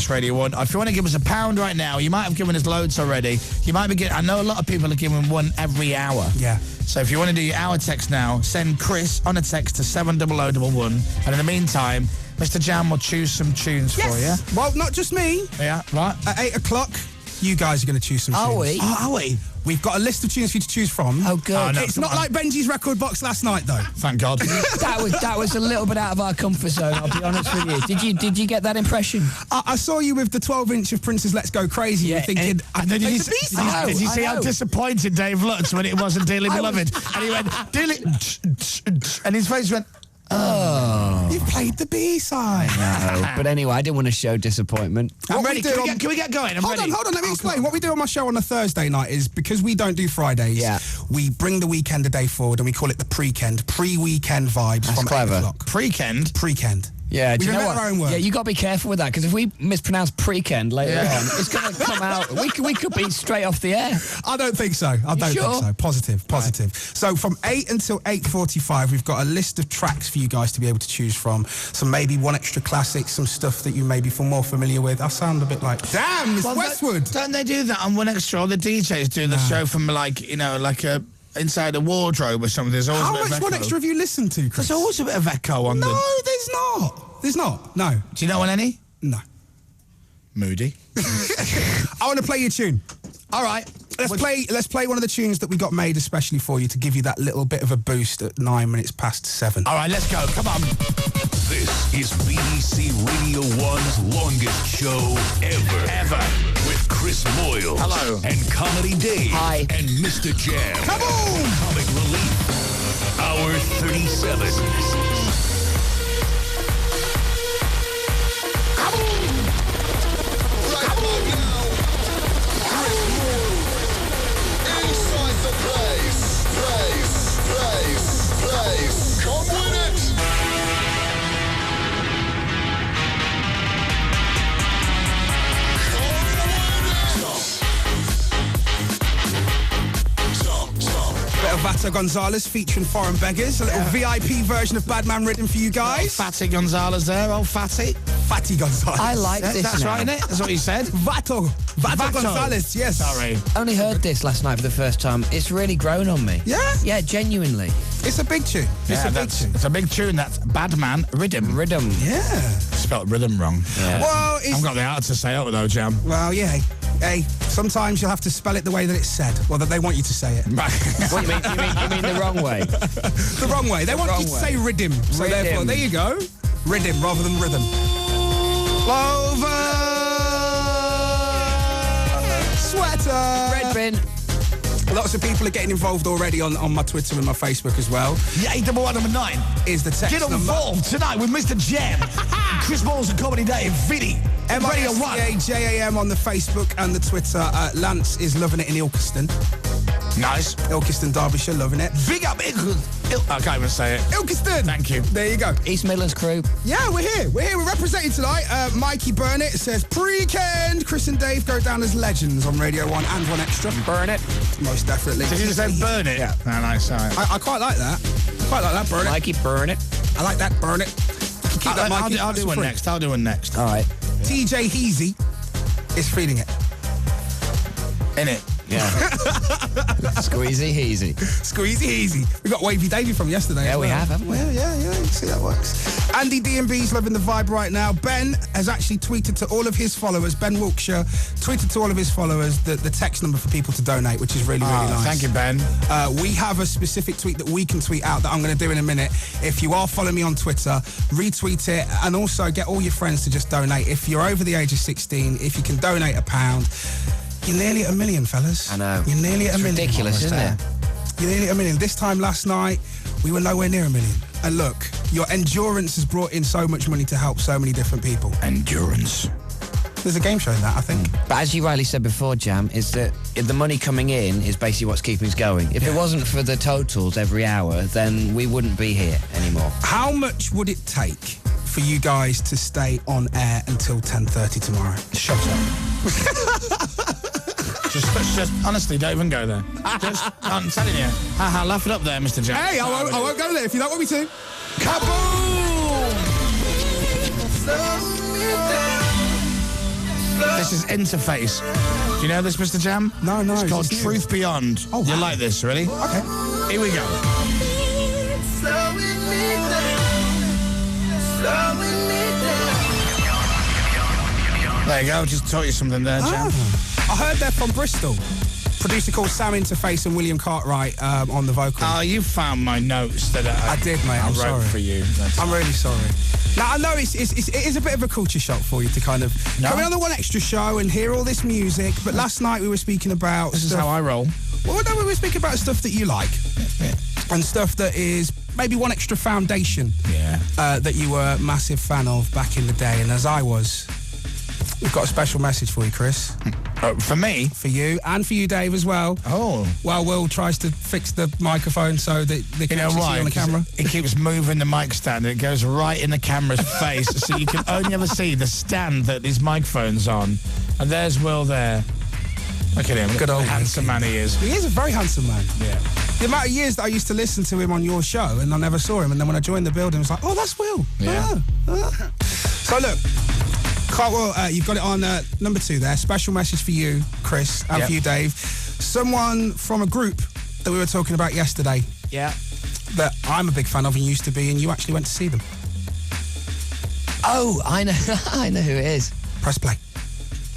Radio 1. If you want to give us £1 right now, you might have given us loads already. You might be getting... I know a lot of people are giving one every hour. Yeah. So if you want to do your hour text now, send Chris on a text to 70011. And in the meantime, Mr. Jam will choose some tunes for you. Well, not just me. Yeah, right. At 8 o'clock, you guys are going to choose some tunes. Are we? Oh, are we? We've got a list of tunes for you to choose from. Oh, good. Oh, no, It's not like Benji's record box last night, though. Thank God. That was a little bit out of our comfort zone, I'll be honest with you. Did you get that impression? I saw you with the 12-inch of Prince's Let's Go Crazy. Yeah, You're thinking, And then did you see how know. disappointed Dave looked when it wasn't Dearly Beloved? And he went, Dearly... And his face went, oh. You played the B-side. No, but anyway, I didn't want to show disappointment. I'm ready. Can we get going? Hold on, let me explain. What we do on my show on a Thursday night is, because we don't do Fridays, we bring the weekend a day forward and we call it the pre-kend, pre-weekend vibes. That's from clever. 8 o'clock. Pre-kend? Pre-kend. Yeah, do you know invent what? our own word. Yeah, you got to be careful with that, because if we mispronounce pre-kend later on, it's going to come out. We could be straight off the air. I don't think so. I don't think so. Positive. Right. So from 8 until 8:45, we've got a list of tracks for you guys to be able to choose from. Some maybe One Extra classics, some stuff that you maybe feel more familiar with. I sound a bit like, damn, it's Westwood. Don't they do that on One Extra? All the DJs do the show from like a... inside a wardrobe or something. There's always How a bit of much echo. One Extra have you listened to, Chris? There's always a bit of echo on No, there's not. There's not. No. Do you know any? No. Moody. I want to play you a tune. All right. Let's play one of the tunes that we got made especially for you to give you that little bit of a boost at 9 minutes past 7. All right, let's go. Come on. This is BBC Radio 1's longest show ever. With Chris Moyles. Hello. And Comedy Dave. Hi. And Mr. Jam. Come on! Comic Relief. Hour 37. Vato Gonzalez featuring Foreign Beggars, a little VIP version of Bad Man Ridden for you guys. Fatty Gonzalez there, old Fatty. Fatty Gonzalez. I like this. That's right, isn't it? That's what you said. Vato Gonzalez, yes. Sorry. Only heard this last night for the first time. It's really grown on me. Yeah? Yeah, genuinely. It's a big tune. It's a big tune. That's Bad Man Ridden. Rhythm. Yeah. Spelled rhythm wrong. Yeah. Well, I haven't got the art to say it though, Jam. Well, yeah. Hey, sometimes you'll have to spell it the way that it's said, or that they want you to say it. What, you mean the wrong way? The wrong way. They want you to say rhythm. So therefore, there you go. Rhythm rather than rhythm. Clover! Sweater! Red bin. Lots of people are getting involved already on my Twitter and my Facebook as well. Yeah, 811 is the text Get involved tonight with Mr. Jam, Chris Moyles and Comedy Dave, Vinny, and Radio 1. MISCAJAM on the Facebook and the Twitter. Lance is loving it in Ilkeston. Nice. Ilkeston, Derbyshire, loving it. Big up I can't even say it. Ilkeston. Thank you. There you go. East Midlands crew. Yeah, we're here. We're representing tonight. Mikey Burnett says, pre-kend, Chris and Dave go down as legends on Radio 1 and One Extra. Burn it. Most definitely. Did you just say burn it? Yeah. No, nice. Sorry. I quite like that. Burn it. Mikey, burn it. I like that, burn it. Keep that, Mikey. I'll do one next. I'll do one next. All right. TJ Heasy is feeling it. In it. Yeah. Squeezy Heasy. Squeezy Easy. We got Wavy Davey from yesterday. Yeah, as well. we have, haven't we? Yeah. You see that works. Andy D&B's loving the vibe right now. Ben has actually tweeted to all of his followers. Ben Wilkshire tweeted to all of his followers the text number for people to donate, which is really nice. Thank you, Ben. We have a specific tweet that we can tweet out that I'm going to do in a minute. If you are following me on Twitter, retweet it, and also get all your friends to just donate. If you're over the age of 16, if you can donate £1, you're nearly at 1 million, fellas. I know. You're nearly at 1 million. Ridiculous, isn't it? You're nearly at 1 million. This time last night, we were nowhere near 1 million. And look, your endurance has brought in so much money to help so many different people. Endurance. There's a game show in that, I think. But as you rightly said before, Jam, is that the money coming in is basically what's keeping us going. If it wasn't for the totals every hour, then we wouldn't be here anymore. How much would it take for you guys to stay on air until 10:30 tomorrow? Shut up. just honestly, don't even go there. I'm telling you. Laugh it up there, Mr. Jack. Hey, I won't go there if you don't want me to. Kaboom! This is Interface. Do you know this, Mr. Jam? No. It's called it's new. Truth Beyond. Oh, You wow. like this, really? Okay. Here we go. There you go. Just taught you something there, Jam. I heard they're from Bristol. Producer called Sam Interface and William Cartwright on the vocals. Oh, you found my notes that I did, mate. I I'm wrote sorry. for you. I'm really sorry. Now, I know it is a bit of a culture shock for you to kind of come in on the One Extra show and hear all this music, but last night we were speaking about This is how I roll. Well, no, we were speaking about stuff that you like and stuff that is maybe One Extra Foundation that you were a massive fan of back in the day, and as I was. We've got a special message for you, Chris. For me? For you, and for you, Dave, as well. Oh. While Will tries to fix the microphone so that they can actually see you on the camera. He keeps moving the mic stand and it goes right in the camera's face, so you can only ever see the stand that his microphone's on. And there's Will there. Look at him. Good old handsome man he is. He is a very handsome man. Yeah. The amount of years that I used to listen to him on your show and I never saw him, and then when I joined the building, I was like, oh, that's Will. Yeah. So look, Cartwell, you've got it on number 2 there. Special message for you, Chris, and for you, Dave. Someone from a group that we were talking about yesterday. Yeah. That I'm a big fan of and used to be, and you actually went to see them. Oh, I know. I know who it is. Press play.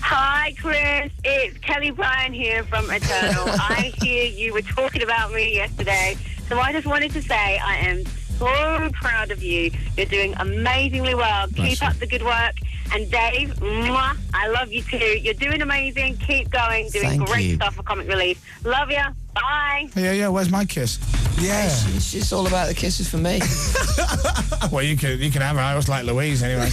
Hi, Chris. It's Kelly Bryan here from Eternal. I hear you were talking about me yesterday, so I just wanted to say I am so proud of you. You're doing amazingly well. Keep up the good work. And Dave, mwah, I love you too. You're doing amazing. Keep going. Doing Thank great you. stuff for Comic Relief. Love ya. Bye. Yeah, where's my kiss? Yeah. It's just all about the kisses for me. Well, you can have her. I always like Louise anyway.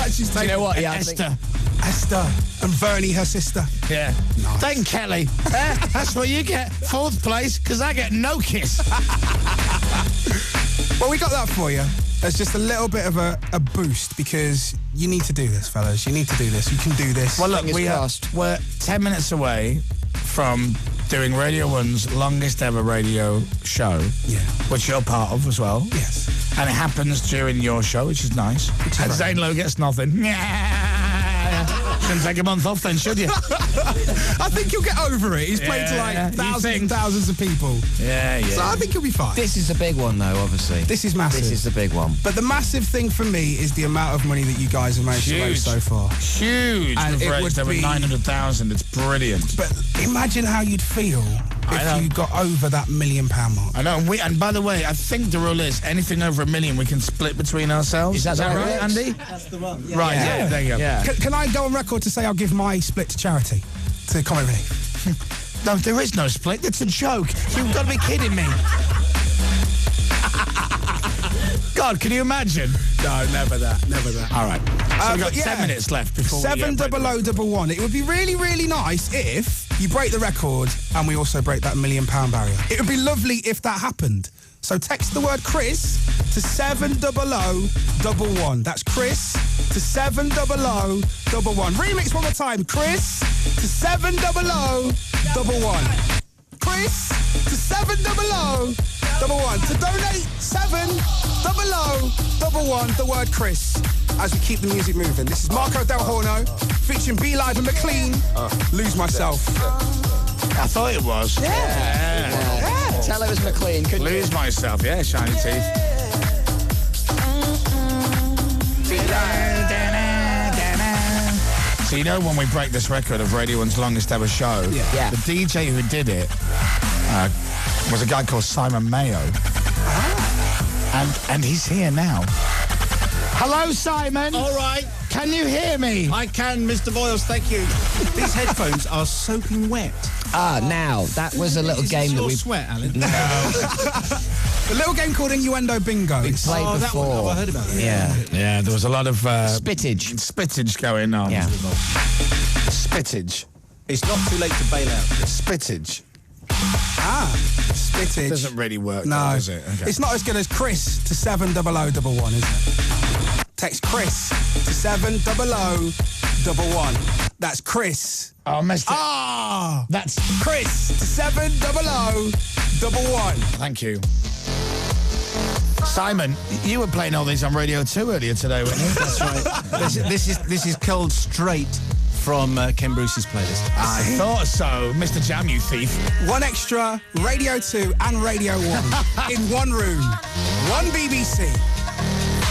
She's Do you know what? Yeah, I Esther. Esther and Vernie, her sister. Yeah. Nice. Then Kelly. That's what you get. 4th place, because I get no kiss. Well, we got that for you. As just a little bit of a boost, because you need to do this, fellas. You need to do this. You can do this. Well, look, Fingers crossed. we're 10 minutes away from doing Radio 1's longest ever radio show, which you're part of as well. Yes. And it happens during your show, which is nice. And Zane Lowe gets nothing. Shouldn't take a month off then, should you? I think you'll get over it. He's played to Yeah, like you thousands think? and thousands of people. Yeah. So I think you'll be fine. This is a big one, though, obviously. This is massive. This is the big one. But the massive thing for me is the amount of money that you guys have managed to raise so far. Huge. And We've it raised would over be- 900,000. It's brilliant. But imagine how you'd feel I know. if you got over that £1 million mark. I know, and by the way, I think the rule is anything over $1 million we can split between ourselves. Is that right, right, Andy? That's the one. Yeah. Right, yeah, there you go. Yeah. Can I go on record to say I'll give my split to charity, to Comic Relief? No, there is no split. It's a joke. You've got to be kidding me. God, can you imagine? No, never that. Never that. All right. So we've got but yeah. 10 minutes left before we 70011. It would be really, really nice if you break the record and we also break that £1 million barrier. It would be lovely if that happened. So text the word Chris to 70011. That's Chris to 70011. Remix one more time. Chris to 70011. Chris to 70011. To donate 70011. The word Chris. As we keep the music moving. This is Marco Del Horno featuring B Live and McLean. Lose Myself. I thought it was. Yeah. Tell it was McLean, couldn't you? Lose myself. Yeah, shiny teeth. So you know when we break this record of Radio 1's longest ever show, Yeah. the DJ who did it was a guy called Simon Mayo. And he's here now. Hello, Simon. All right. Can you hear me? I can, Mr. Moyles, thank you. These headphones are soaking wet. Now, that was a little Is game this that your we sweat, Alan? A little game called Innuendo Bingo. played Oh, that one. before. Oh, I heard about it. Yeah. Yeah, there was a lot of Spittage. going on. Yeah. Spittage. It's not too late to bail out. Spittage. Spittage. Doesn't really work, No. though, does it? Okay. It's not as good as Chris to 70011, is it? Text Chris to 70011. That's Chris. Oh, I missed it. That's Chris to 70011. Thank you. Simon, you were playing all these on Radio 2 earlier today, weren't you? That's right. This is called Straight from Ken Bruce's playlist. I thought so, Mr. Jam, you thief. One Extra, Radio 2 and Radio 1 in one room. One BBC.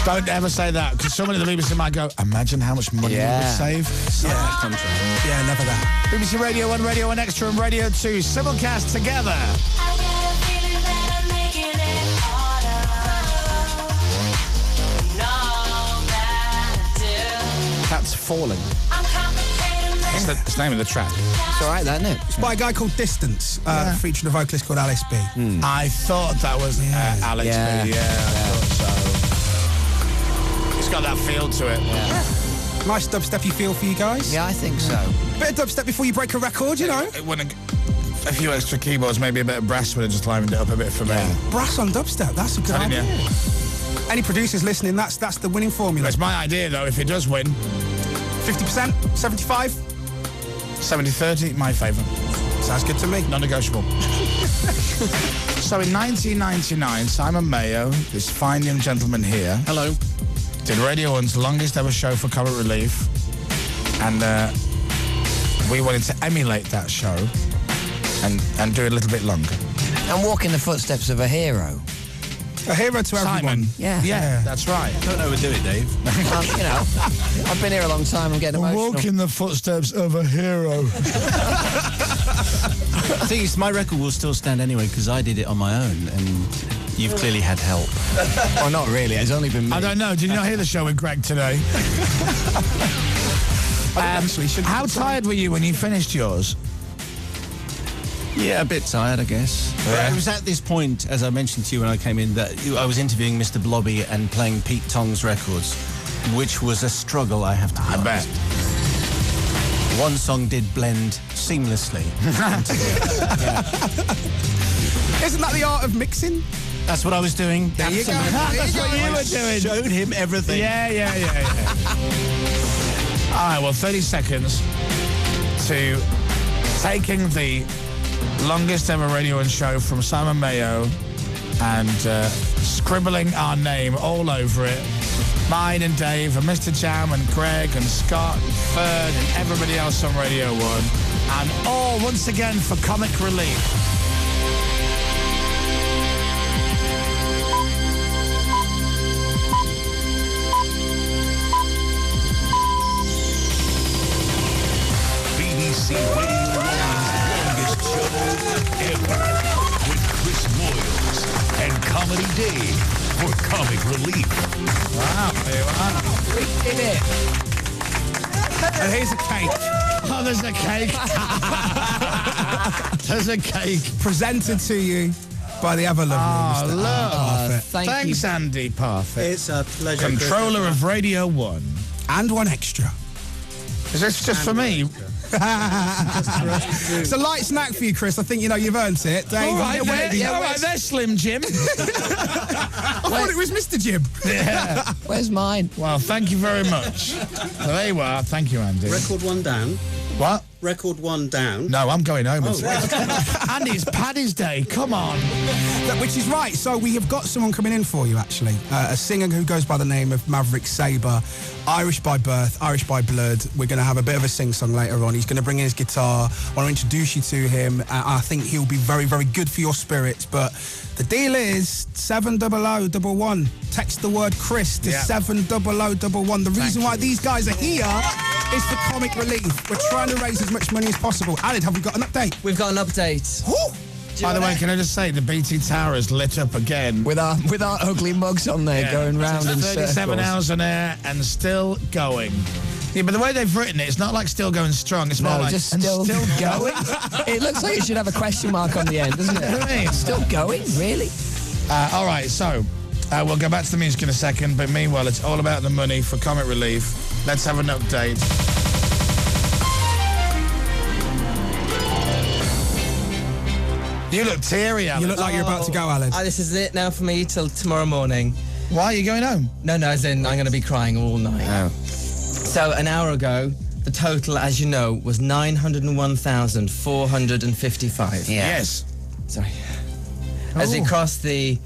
Don't ever say that, because someone at the BBC might go, imagine how much money we would save. Yeah, never that. BBC Radio 1, Radio 1 Extra and Radio 2 simulcast together. That's Falling. It's the name of the track. It's all right, that, isn't it? It's by a guy called Distance, featuring a vocalist called Alice B. I thought that was Alex B. I thought so. It's got that feel to it. Nice dubstep-y feel for you guys. Yeah, I think so. Bit of dubstep before you break a record, you know. It wouldn't, a few extra keyboards, maybe a bit of brass would have just livened it up a bit for me. Brass on dubstep, that's a good idea. Any producers listening, that's the winning formula. It's my idea, though, if it does win. 50%? 75? 70-30, my favourite. Sounds good to me. Non-negotiable. So in 1999, Simon Mayo, this fine young gentleman here, Hello. did Radio 1's longest ever show for Comic Relief. And we wanted to emulate that show and do it a little bit longer. And walk in the footsteps of a hero. A hero to everyone. Simon. Yeah. That's right. Don't overdo it, Dave. You know, I've been here a long time. I'm getting emotional. Walk in the footsteps of a hero. The thing is, my record will still stand anyway because I did it on my own, and you've clearly had help. Oh, not really. It's only been me. I don't know. Did you not hear the show with Greg today? How tired were you when you finished yours? Yeah, a bit tired, I guess. But it was at this point, as I mentioned to you when I came in, that I was interviewing Mr. Blobby and playing Pete Tong's records, which was a struggle, I have to be honest. One song did blend seamlessly into Isn't that the art of mixing? That's what I was doing. There you go. That's what you were doing. Showed him everything. Yeah. All right, well, 30 seconds to taking the longest ever Radio 1 show from Simon Mayo and scribbling our name all over it. Mine and Dave and Mr. Jam and Greg and Scott and Fern and everybody else on Radio 1. And all once again for Comic Relief. BBC Radio 1's longest show ever with Chris Moyles and Comedy Dave for Comic Relief. Wow, there you are. We did it. And here's a cake. Oh, there's a cake. There's a cake. Presented to you by the ever-lovely Mr. Andy Parfit. Thanks, Andy Parfit. It's a pleasure. Controller of Radio 1. And One Extra. Is this just for me? It's a light snack for you, Chris. I think you know you've earned it. Dave, All right, there's Slim Jim. I thought it was Mr. Jim. Yeah. Where's mine? Well, thank you very much. So there you are. Thank you, Andy. Record one down. What? Record one down. No, I'm going home. Andy, it's Paddy's Day. Come on. Which is right. So we have got someone coming in for you, actually. A singer who goes by the name of Maverick Sabre. Irish by birth, Irish by blood. We're going to have a bit of a sing-song later on. He's going to bring in his guitar. I want to introduce you to him. I think he'll be very, very good for your spirits. But the deal is 70011. Text the word Chris to 70011. The reason why these guys are here is for Comic Relief. We're trying to raise as much money as possible. Alid, have we got an update? We've got an update. By the way, can I just say, the BT Tower is lit up again. With our ugly mugs on there, going round in 37 circles. hours on air and still going. Yeah, but the way they've written it, it's not like still going strong. It's more like just and still going. It looks like it should have a question mark on the end, doesn't it? Still going, really? All right, so we'll go back to the music in a second, but meanwhile, it's all about the money for Comic Relief. Let's have an update. You look teary, Alan. You look like you're about to go, Alid. This is it now for me till tomorrow morning. Why are you going home? No, as in I'm going to be crying all night. Oh. So an hour ago, the total, as you know, was 901,455. Yeah. Yes. Sorry. As we cross the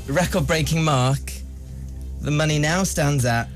record-breaking mark, the money now stands at